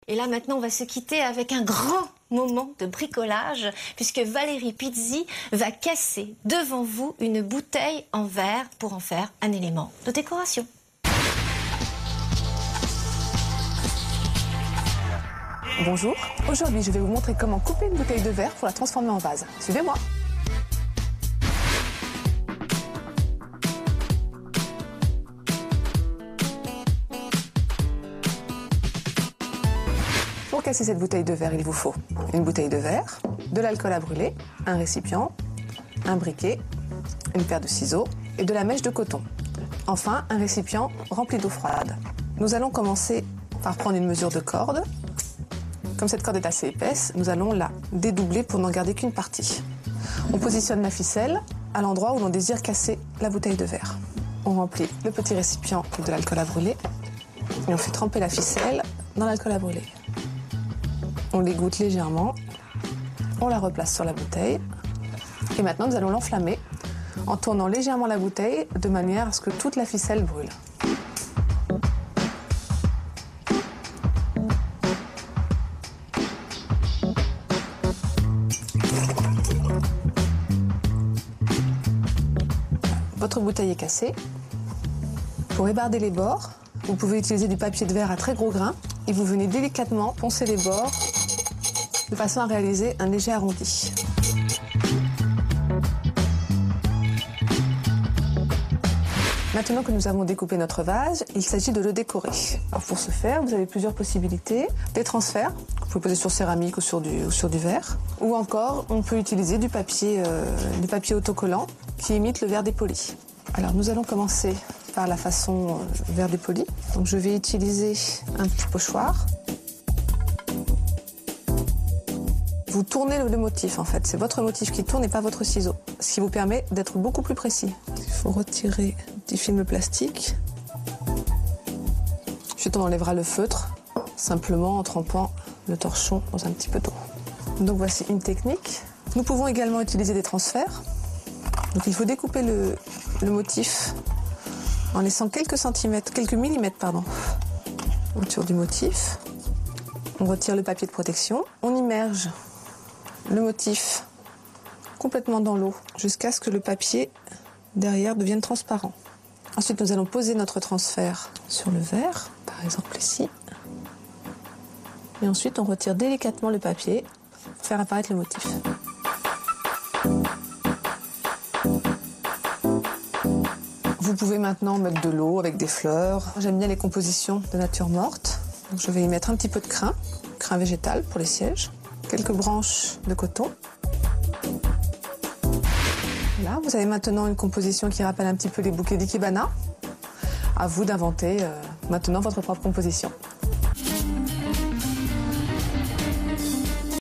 Et là maintenant on va se quitter avec un grand moment de bricolage puisque Valérie Pizzi va casser devant vous une bouteille en verre pour en faire un élément de décoration. Bonjour, aujourd'hui je vais vous montrer comment couper une bouteille de verre pour la transformer en vase. Suivez-moi. Pour casser cette bouteille de verre, il vous faut une bouteille de verre, de l'alcool à brûler, un récipient, un briquet, une paire de ciseaux et de la mèche de coton. Enfin, un récipient rempli d'eau froide. Nous allons commencer par prendre une mesure de corde. Comme cette corde est assez épaisse, nous allons la dédoubler pour n'en garder qu'une partie. On positionne la ficelle à l'endroit où l'on désire casser la bouteille de verre. On remplit le petit récipient de l'alcool à brûler et on fait tremper la ficelle dans l'alcool à brûler. On l'égoutte légèrement, on la replace sur la bouteille et maintenant nous allons l'enflammer en tournant légèrement la bouteille de manière à ce que toute la ficelle brûle. Votre bouteille est cassée. Pour ébarder les bords, vous pouvez utiliser du papier de verre à très gros grains et vous venez délicatement poncer les bords de façon à réaliser un léger arrondi. Maintenant que nous avons découpé notre vase, il s'agit de le décorer. Alors pour ce faire, vous avez plusieurs possibilités. Des transferts, que vous pouvez poser sur céramique ou sur du verre. Ou encore, on peut utiliser du papier autocollant qui imite le verre dépoli. Alors nous allons commencer par la façon verre dépoli. Donc je vais utiliser un petit pochoir. Vous tournez le motif en fait, c'est votre motif qui tourne et pas votre ciseau. Ce qui vous permet d'être beaucoup plus précis. Il faut retirer un petit film plastique. Ensuite on enlèvera le feutre, simplement en trempant le torchon dans un petit peu d'eau. Donc voici une technique. Nous pouvons également utiliser des transferts. Donc il faut découper le motif en laissant quelques millimètres autour du motif. On retire le papier de protection. On immerge le motif complètement dans l'eau jusqu'à ce que le papier derrière devienne transparent. Ensuite, nous allons poser notre transfert sur le verre, par exemple ici. Et ensuite, on retire délicatement le papier pour faire apparaître le motif. Vous pouvez maintenant mettre de l'eau avec des fleurs. J'aime bien les compositions de nature morte. Donc je vais y mettre un petit peu de crin végétal pour les sièges, quelques branches de coton. Là, vous avez maintenant une composition qui rappelle un petit peu les bouquets d'Ikebana. À vous d'inventer maintenant votre propre composition.